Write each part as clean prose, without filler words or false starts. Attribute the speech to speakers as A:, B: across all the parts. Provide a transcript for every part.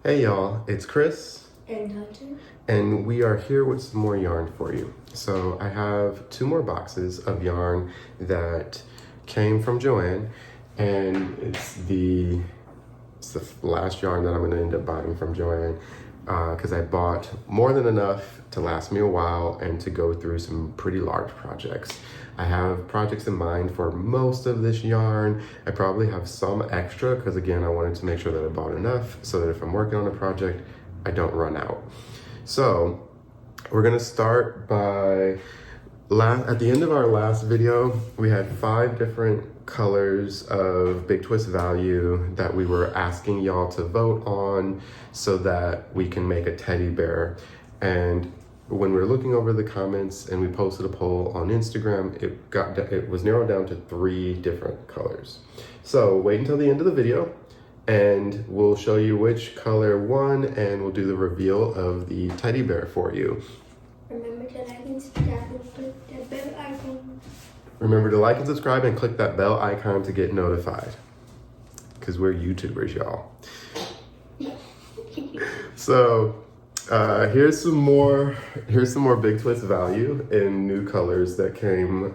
A: Hey y'all, it's Chris.
B: And Hunter.
A: And we are here with some more yarn for you. So I have 2 more boxes of yarn that came from Joann, and it's the last yarn that I'm gonna end up buying from Joann because I bought more than enough to last me a while and to go through some pretty large projects. I have projects in mind for most of this yarn. I probably have some extra because again, I wanted to make sure that I bought enough so that if I'm working on a project, I don't run out. So we're gonna start by, at the end of our last video, we had 5 different colors of Big Twist value that we were asking y'all to vote on so that we can make a teddy bear. And when we were looking over the comments and we posted a poll on Instagram, it was narrowed down to 3 different colors. So wait until the end of the video and we'll show you which color won and we'll do the reveal of the teddy bear for you.
B: Remember to like and subscribe and click that bell icon.
A: Remember to like and subscribe and click that bell icon to get notified. Because we're YouTubers, y'all. So here's some more Big Twist value in new colors that came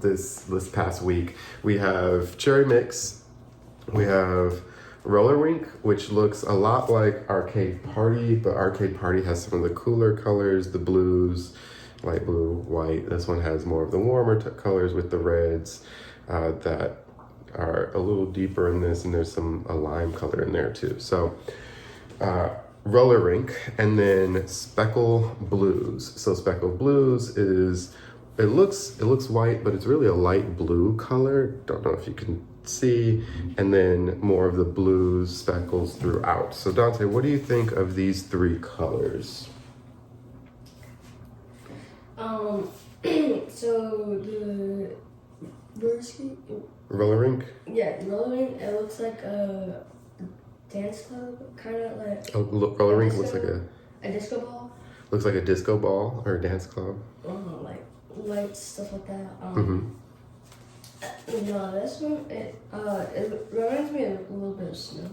A: this past week. We have Cherry Mix, we have Roller Rink, which looks a lot like Arcade Party, but Arcade Party has some of the cooler colors, the blues, light blue, white. This one has more of the warmer colors with the reds that are a little deeper in this, and there's a lime color in there too. So Roller Rink, and then Speckle Blues. So Speckle Blues is, it looks white, but it's really a light blue color. Don't know if you can see, and then more of the blues speckles throughout. So Dante, what do you think of these 3 colors?
B: So the
A: Roller Rink?
B: Yeah, roller rink, it looks like a dance club, kind of like.
A: Oh, Roller Rink looks like
B: a disco ball.
A: Looks like a disco ball or a dance club.
B: Like lights, stuff like that. No, this one it reminds me of a little bit of snow.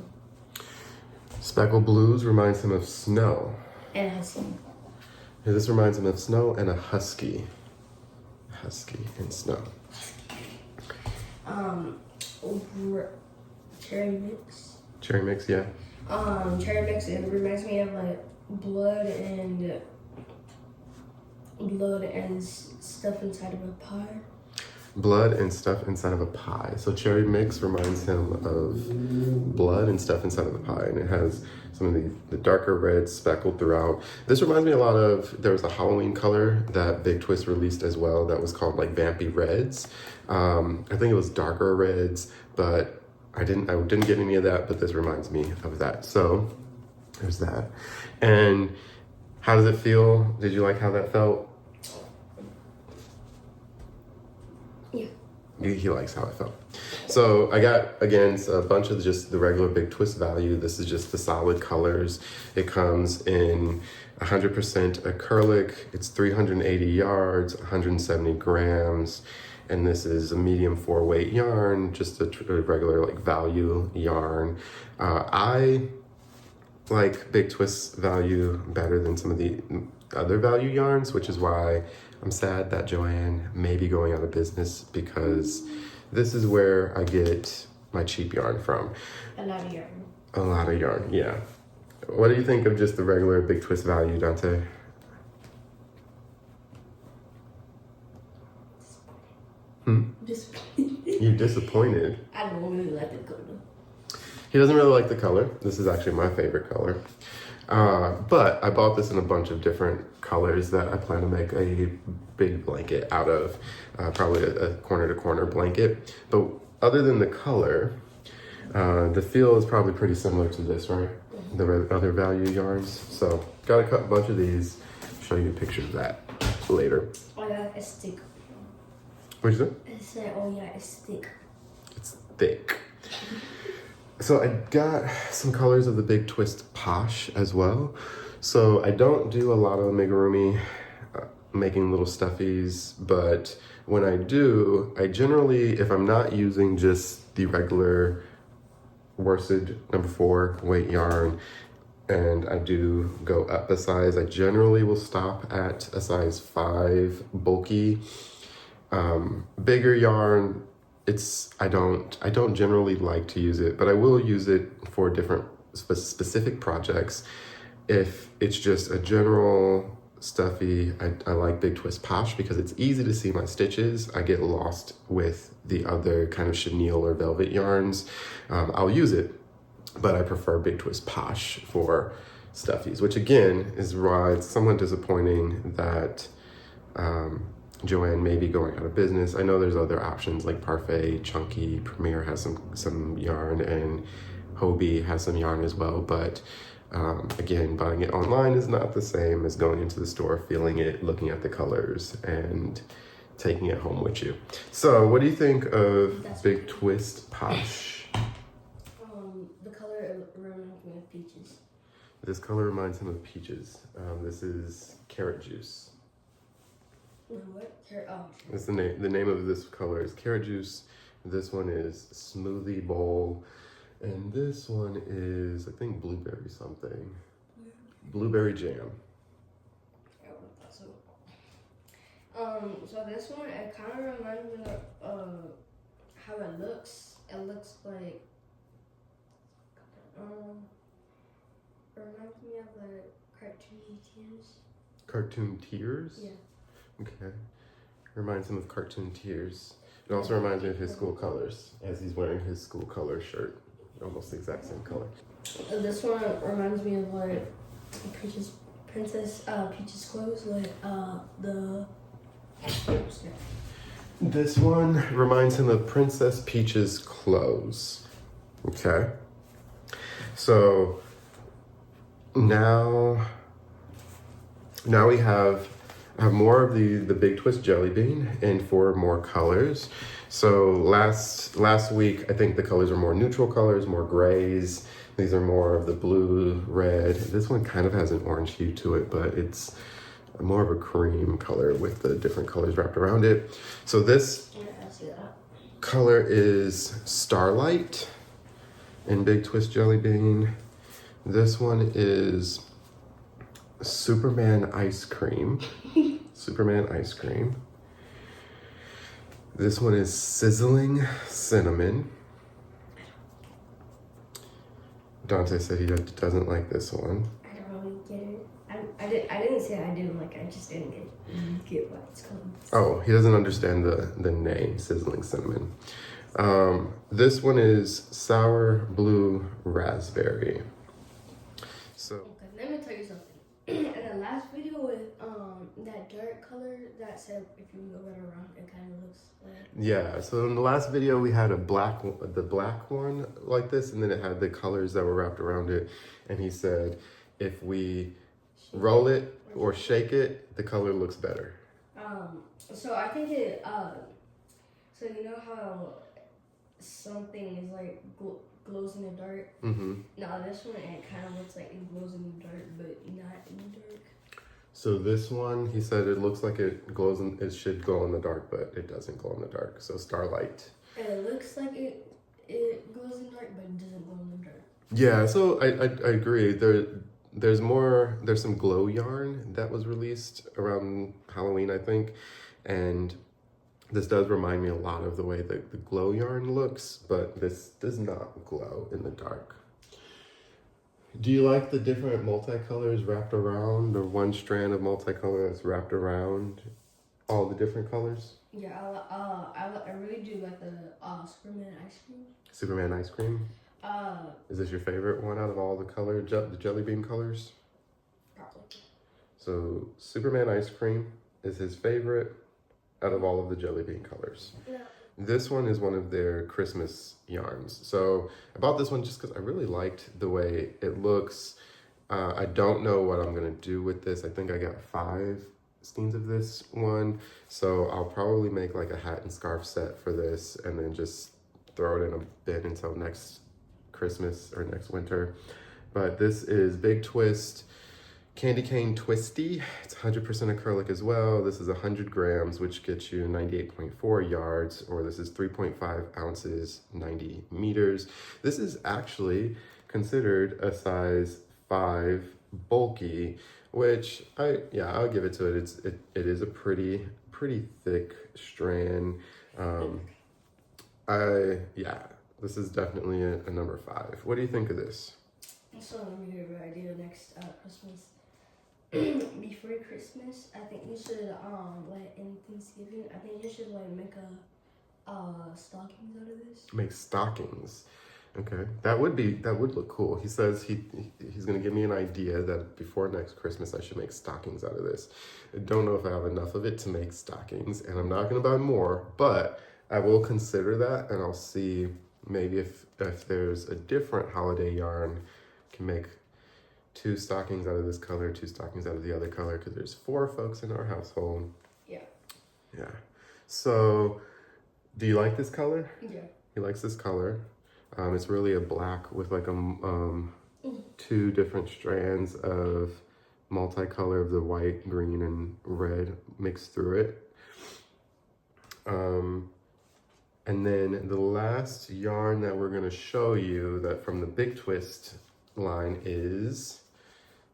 A: Speckle Blues reminds him of snow.
B: And husky.
A: Yeah, this reminds him of snow and a husky. Husky and snow.
B: Cherry Mix.
A: Cherry Mix, yeah.
B: Cherry Mix, it reminds me of like blood and stuff inside of a pie.
A: Blood and stuff inside of a pie. So Cherry Mix reminds him of blood and stuff inside of a pie, and it has some of the darker reds speckled throughout. This reminds me a lot of, there was a Halloween color that Big Twist released as well that was called like Vampy Reds. I think it was darker reds, but I didn't get any of that, but this reminds me of that. So there's that. And how does it feel? Did you like how that felt?
B: Yeah.
A: He likes how it felt. So I got, again, a bunch of just the regular Big Twist value. This is just the solid colors. It comes in 100% acrylic. It's 380 yards, 170 grams. And this is a medium 4-weight yarn, just a regular like value yarn. I like Big Twist value better than some of the other value yarns, which is why I'm sad that Joann may be going out of business, because this is where I get my cheap yarn from.
B: A lot of yarn.
A: A lot of yarn, yeah. What do you think of just the regular Big Twist value, Dante?
B: Disappointed.
A: You're disappointed?
B: I don't really like the color.
A: He doesn't really like the color. This is actually my favorite color. But I bought this in a bunch of different colors that I plan to make a big blanket out of, probably a corner-to-corner blanket. But other than the color, the feel is probably pretty similar to this, right? The other value yarns. So got a bunch of these. Show you a picture of that later.
B: Oh yeah, it's thick.
A: What'd you say?
B: I said, oh yeah, it's thick.
A: It's thick. So I got some colors of the Big Twist Posh as well. So I don't do a lot of amigurumi making little stuffies, but when I do, I generally, if I'm not using just the regular worsted number 4 weight yarn, and I do go up a size. I generally will stop at a size 5 bulky. Bigger yarn, I don't generally like to use it, but I will use it for different specific projects. If it's just a general stuffy, I like Big Twist Posh because it's easy to see my stitches. I get lost with the other kind of chenille or velvet yarns. I'll use it, but I prefer Big Twist Posh for stuffies, which again is why it's somewhat disappointing that Joann may be going out of business. I know there's other options like Parfait, Chunky, Premier has some yarn, and Hobie has some yarn as well, but again, buying it online is not the same as going into the store, feeling it, looking at the colors, and taking it home with you. So what do you think of Big Twist Posh?
B: The color reminds me of peaches.
A: This color reminds him of peaches. This is Carrot Juice.
B: What? Oh.
A: That's the name of this color is Carrot Juice. This one is Smoothie Bowl. And this one is, I think, blueberry something. Blueberry jam.
B: So this one, it kind of reminds me of how it looks. It looks like, it reminds me of the cartoon tears.
A: Cartoon Tears?
B: Yeah.
A: Okay. Reminds him of Cartoon Tears. It also reminds me of his school colors, as he's wearing his school color shirt. Almost the exact same color.
B: This one reminds me of like Princess Peach's clothes, like the.
A: This one reminds him of Princess Peach's clothes. Okay. So now we have more of the Big Twist Jelly Bean and 4 more colors. So last week, I think the colors are more neutral colors, more grays. These are more of the blue, red. This one kind of has an orange hue to it, but it's more of a cream color with the different colors wrapped around it. So this color is Starlight in Big Twist Jelly Bean. This one is Superman Ice Cream. Superman Ice Cream. This one is Sizzling Cinnamon. Dante said he doesn't like this one.
B: I don't really get it. I didn't say I didn't like it. I just didn't get what it's called.
A: Oh, he doesn't understand the name, Sizzling Cinnamon. This one is Sour Blue Raspberry. So.
B: Okay, let me tell you something. In the last video with that dark color that said if you move it around, it kind of looks like.
A: Yeah, so in the last video we had the black one like this, and then it had the colors that were wrapped around it, and he said if we roll it or shake it, the color looks better.
B: So I think it so you know how something is like glows in the dark?
A: Mm-hmm.
B: Now this one, it kind of looks like it glows in the dark, but not in the dark.
A: So this one, he said it looks like it should glow in the dark, but it doesn't glow in the dark. So Starlight.
B: And it looks like it glows in the dark, but it doesn't glow in the dark.
A: Yeah, so I agree. There's some glow yarn that was released around Halloween, I think, and this does remind me a lot of the way that the glow yarn looks, but this does not glow in the dark. Do you like the different multicolors wrapped around, or one strand of multicolor that's wrapped around all the different colors?
B: Yeah, I really do like the Superman ice cream.
A: Superman ice cream? Is this your favorite one out of all the the jelly bean colors?
B: Probably.
A: So Superman ice cream is his favorite out of all of the jelly bean colors.
B: Yeah.
A: This one is one of their Christmas yarns. So I bought this one just because I really liked the way it looks. I don't know what I'm gonna do with this. I think I got 5 skeins of this one. So I'll probably make like a hat and scarf set for this and then just throw it in a bin until next Christmas or next winter. But this is Big Twist Candy Cane Twisty. It's 100% acrylic as well. This is 100 grams, which gets you 98.4 yards, or this is 3.5 ounces, 90 meters. This is actually considered a size 5 bulky, which I'll give it to it. It is a pretty thick strand. This is definitely a number 5. What do you think of this?
B: So let me give you an idea next Christmas. Before Christmas, I think you should like in Thanksgiving, I think you should like make a stockings out of this.
A: Make stockings. Okay, that would look cool. He says he's gonna give me an idea that before next Christmas I should make stockings out of this. I don't know if I have enough of it to make stockings, and I'm not gonna buy more, but I will consider that, and I'll see maybe if there's a different holiday yarn, can make 2 stockings out of this color, 2 stockings out of the other color, because there's 4 folks in our household.
B: Yeah.
A: Yeah. So, do you like this color?
B: Yeah.
A: He likes this color. It's really a black with like 2 different strands of multicolor of the white, green, and red mixed through it. And then the last yarn that we're going to show you that from the Big Twist line is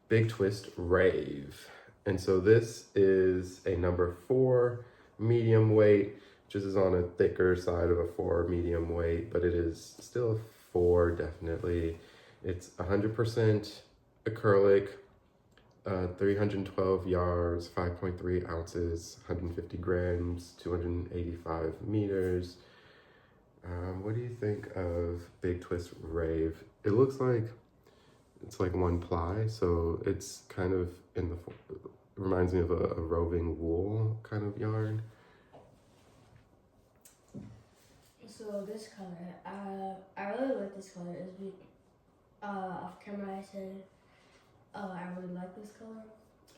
A: Big Twist Rave. And so this is a number 4 medium weight, which is on a thicker side of a 4 medium weight, but it is still a 4 definitely. It's 100% acrylic, 312 yards, 5.3 ounces, 150 grams, 285 meters. What do you think of Big Twist Rave? It looks like it's like 1 ply, so it's kind of reminds me of a roving wool kind of yarn.
B: So this color, I really like this color. Off camera I said, I really like this color.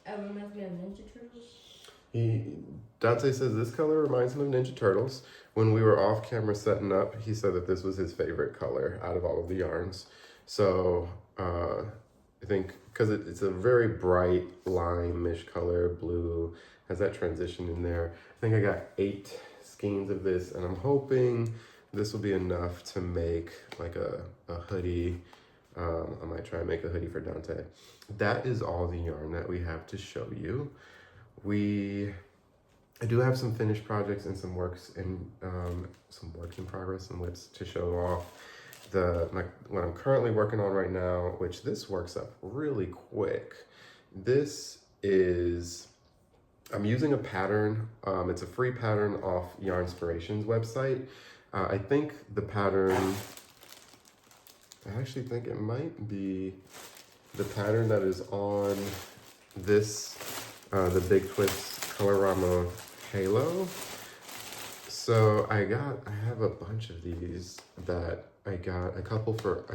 B: It reminds me of Ninja Turtles.
A: Dante says this color reminds him of Ninja Turtles. When we were off camera setting up, he said that this was his favorite color out of all of the yarns. So I think because it's a very bright lime-ish color, blue, has that transition in there. I think I got 8 skeins of this, and I'm hoping this will be enough to make like a hoodie. I might try and make a hoodie for Dante. That is all the yarn that we have to show you. I do have some finished projects and some works in progress and what's to show off. What I'm currently working on right now, which this works up really quick. This is, I'm using a pattern. It's a free pattern off Yarnspiration's website. I think the pattern, I actually think it might be the pattern that is on this, the Big Twist Colorama Halo. So I have a bunch of these that I got I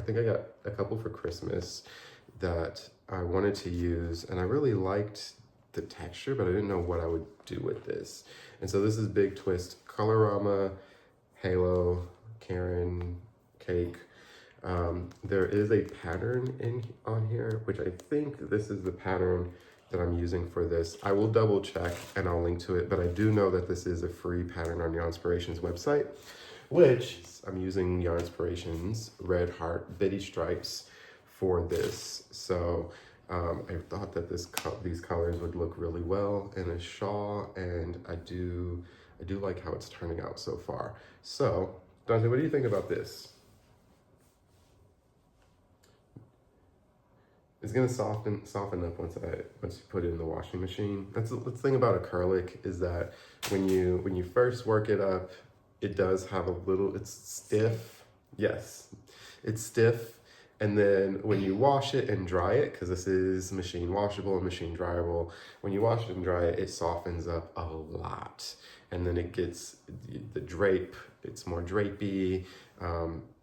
A: think I got a couple for Christmas that I wanted to use, and I really liked the texture, but I didn't know what I would do with this. And so this is Big Twist Colorama Halo Karen Cake. There is a pattern on here, which I think this is the pattern that I'm using for this. I will double check and I'll link to it, but I do know that this is a free pattern on Yarnspiration's website, which I'm using Yarnspiration's Red Heart Bitty Stripes for this. So I thought that these colors would look really well in a shawl, and I do like how it's turning out so far. So Dante, what do you think about this? It's gonna soften up once you put it in the washing machine. That's the thing about acrylic, is that when you first work it up, it does have it's stiff. Yes, it's stiff. And then when you wash it and dry it, because this is machine washable and machine dryable, when you wash it and dry it, it softens up a lot. And then it gets the drape, it's more drapey,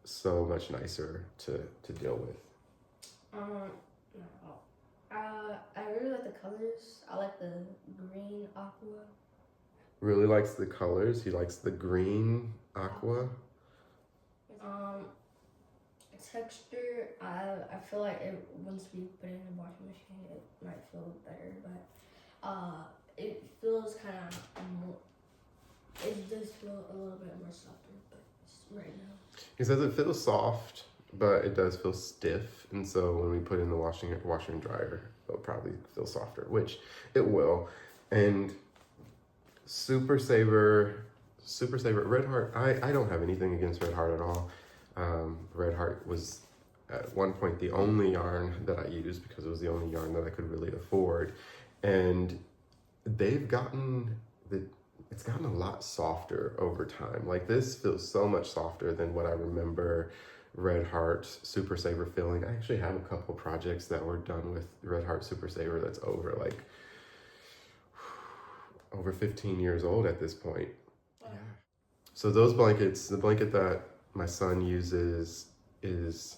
A: so much nicer to deal with.
B: I really like the colors. I like the green aqua.
A: Really likes the colors. He likes the green aqua.
B: Texture, I feel like once we put it in the washing machine, it might feel better, but it feels kind of more. It does feel a little bit more softer, but right now.
A: He says it feels soft. but it does feel stiff. And so when we put in the washer and dryer, it'll probably feel softer, which it will. And Super Saver, Red Heart. I don't have anything against Red Heart at all. Red Heart was at one point the only yarn that I used because it was the only yarn that I could really afford. And they've gotten it's gotten a lot softer over time. Like this feels so much softer than what I remember Red Heart Super Saver feeling. I actually have a couple projects that were done with Red Heart Super Saver that's over 15 years old at this point.
B: Wow.
A: Yeah. So those blankets, the blanket that my son uses is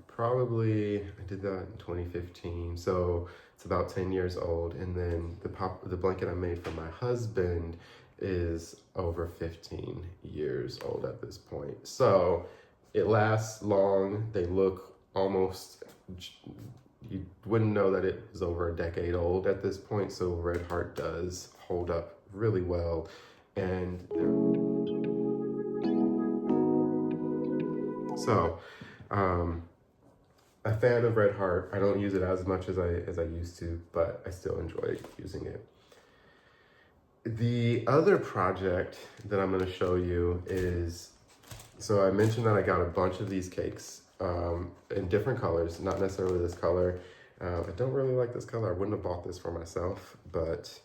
A: probably, I did that in 2015. So it's about 10 years old. And then the blanket I made for my husband is over 15 years old at this point. So it lasts long. They look almost, you wouldn't know that it was over a decade old at this point. So Red Heart does hold up really well. And so, a fan of Red Heart. I don't use it as much as I used to, but I still enjoy using it. The other project that I'm going to show you is, so I mentioned that I got a bunch of these cakes in different colors, not necessarily this color. I don't really like this color. I wouldn't have bought this for myself, but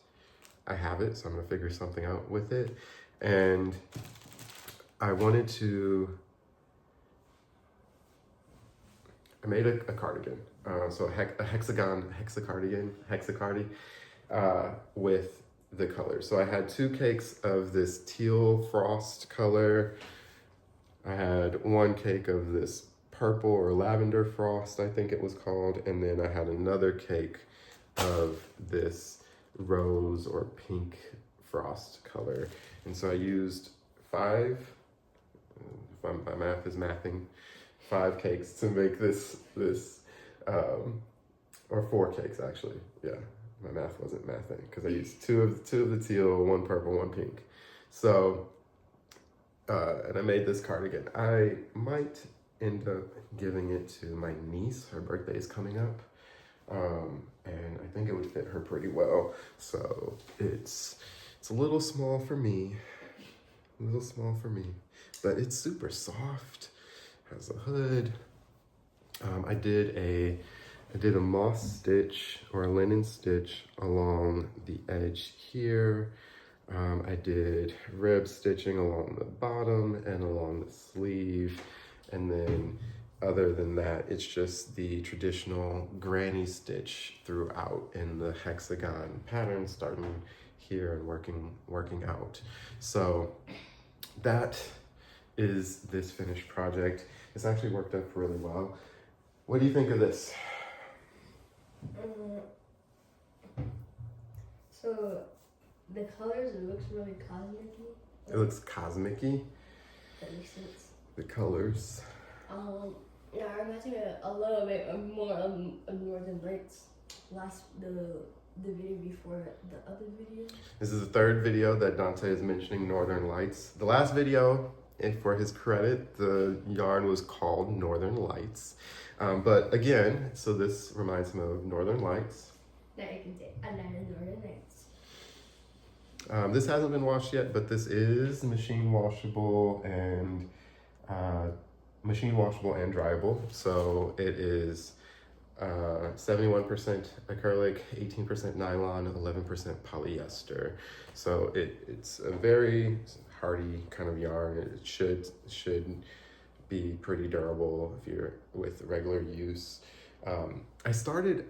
A: I have it, so I'm going to figure something out with it. And I wanted to, I made a cardigan, so a hexacardi with the colors. So I had 2 cakes of this teal frost color. I had 1 cake of this purple or lavender frost, I think it was called. And then I had another cake of this rose or pink frost color. And so I used 5, if my math is mathing, 5 cakes to make this or 4 cakes actually. Yeah, my math wasn't mathing because I used two of the teal, 1 purple, 1 pink. So, and I made this cardigan. I might end up giving it to my niece. Her birthday is coming up. And I think it would fit her pretty well. So it's a little small for me, but it's super soft. Has a hood. I did a moss stitch or a linen stitch along the edge here. I did rib stitching along the bottom and along the sleeve. And then other than that, it's just the traditional granny stitch throughout in the hexagon pattern, starting here and working out. So that is this finished project. It's actually worked out really well. What do you think of this?
B: So the colors, it looks really cosmic-y.
A: It looks cosmic-y.
B: That makes sense.
A: The colors.
B: Yeah, it reminds me a little bit more of Northern Lights. The video before the other video. This
C: third video that Dante is mentioning Northern Lights. The last video, for his credit, the yarn was called Northern Lights. But again, so this reminds me of Northern Lights.
B: Now you can say another Northern Lights.
A: This hasn't been washed yet, but this is machine washable and dryable. So it is 71% acrylic, 18% nylon, 11% polyester. So it's a very hardy kind of yarn. It should be pretty durable if you're with regular use. I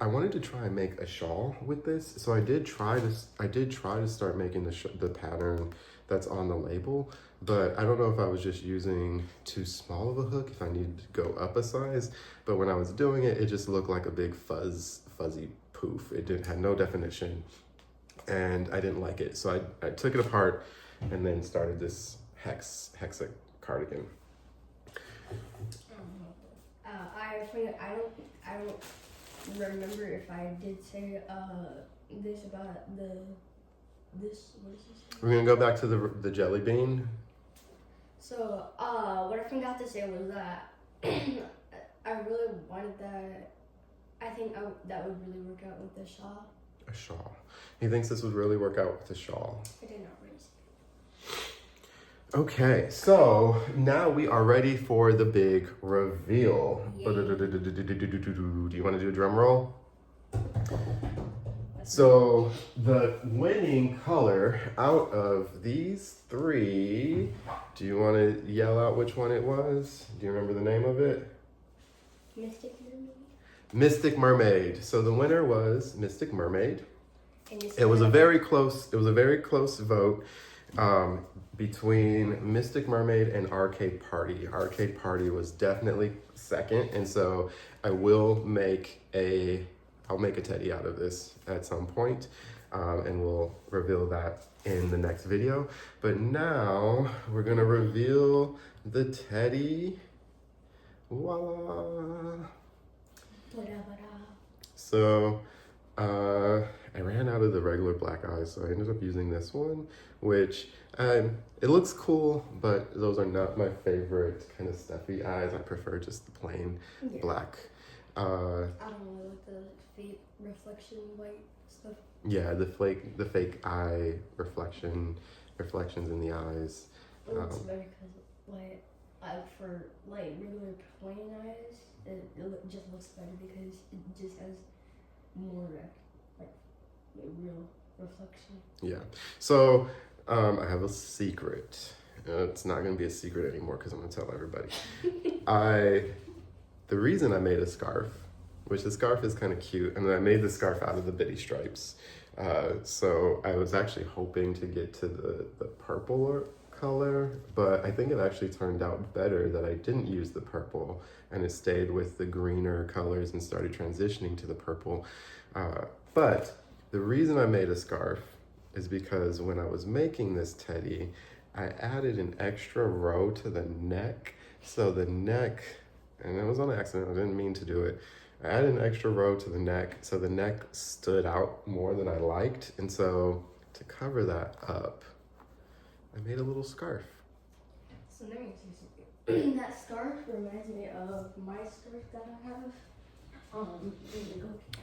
A: wanted to try and make a shawl with this. So I did try to start making the pattern that's on the label, but I don't know if I was just using too small of a hook, if I needed to go up a size. But when I was doing it, it just looked like a big fuzzy poof. It had no definition and I didn't like it. So I took it apart and then started this hexa cardigan.
B: I don't remember if I did say this about what is this?
A: We're gonna go back to the jelly bean.
B: So what I forgot to say was that I really wanted that. I think that would really work out with the shawl.
A: A shawl. He thinks this would really work out with the shawl.
B: I did not raise.
A: Okay, so now we are ready for the big reveal.
B: Yay.
A: Do you want to do a drum roll? So the winning color out of these three, do you want to yell out which one it was? Do you remember the name of it?
B: Mystic Mermaid.
A: Mystic Mermaid. So the winner was Mystic Mermaid.
B: And
A: It was a very close vote between Mystic Mermaid and Arcade Party. Arcade Party was definitely second, and so I'll make a teddy out of this at some point, and we'll reveal that in the next video. But now we're gonna reveal the teddy. Voila! So I ran out of the regular black eyes, so I ended up using this one, which it looks cool, but those are not my favorite kind of stuffy eyes. I prefer just the plain black.
B: I don't really like the fake reflection white stuff.
A: Yeah, the fake eye reflections in the eyes.
B: It looks better because for regular plain eyes, it just looks better because it just has more real reflection.
A: Yeah. So I have a secret. It's not going to be a secret anymore because I'm going to tell everybody. The reason I made a scarf, which the scarf is kind of cute, and I made the scarf out of the bitty stripes. So I was actually hoping to get to the purple color, but I think it actually turned out better that I didn't use the purple and it stayed with the greener colors and started transitioning to the purple. But the reason I made a scarf is because when I was making this teddy, I added an extra row to the neck. So the neck, and it was on accident, I didn't mean to do it. I added an extra row to the neck, so the neck stood out more than I liked. And so to cover that up, I made a little scarf.
B: So let me say something. That scarf reminds me of my scarf that I have.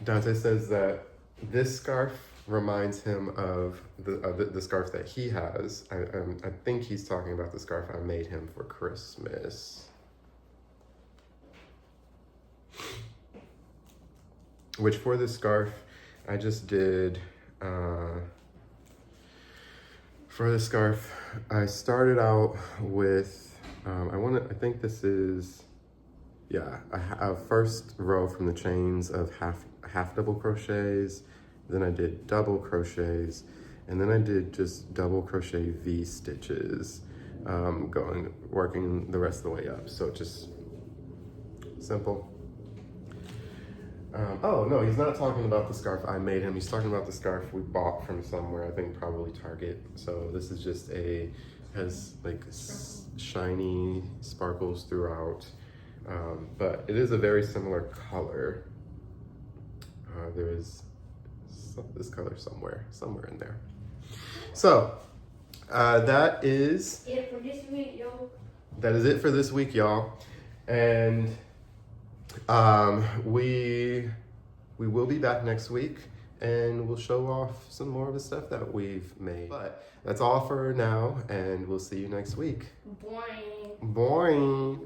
A: Dante says that this scarf reminds him of the scarf that he has. I think he's talking about the scarf I made him for Christmas. Which for this scarf, I just did, for the scarf, I started out with, I think this is, a first row from the chains of half double crochets, then I did double crochets, and then I did just double crochet V stitches, working the rest of the way up. So just simple. Oh no, he's not talking about the scarf I made him. He's talking about the scarf we bought from somewhere, I think probably Target. So this is just has like shiny sparkles throughout, but it is a very similar color. There is this color somewhere in there. So that is
B: it for this week, yo.
A: That is it for this week, y'all. And we will be back next week and we'll show off some more of the stuff that we've made. But that's all for now, and we'll see you next week.
B: Boing.
A: Boing.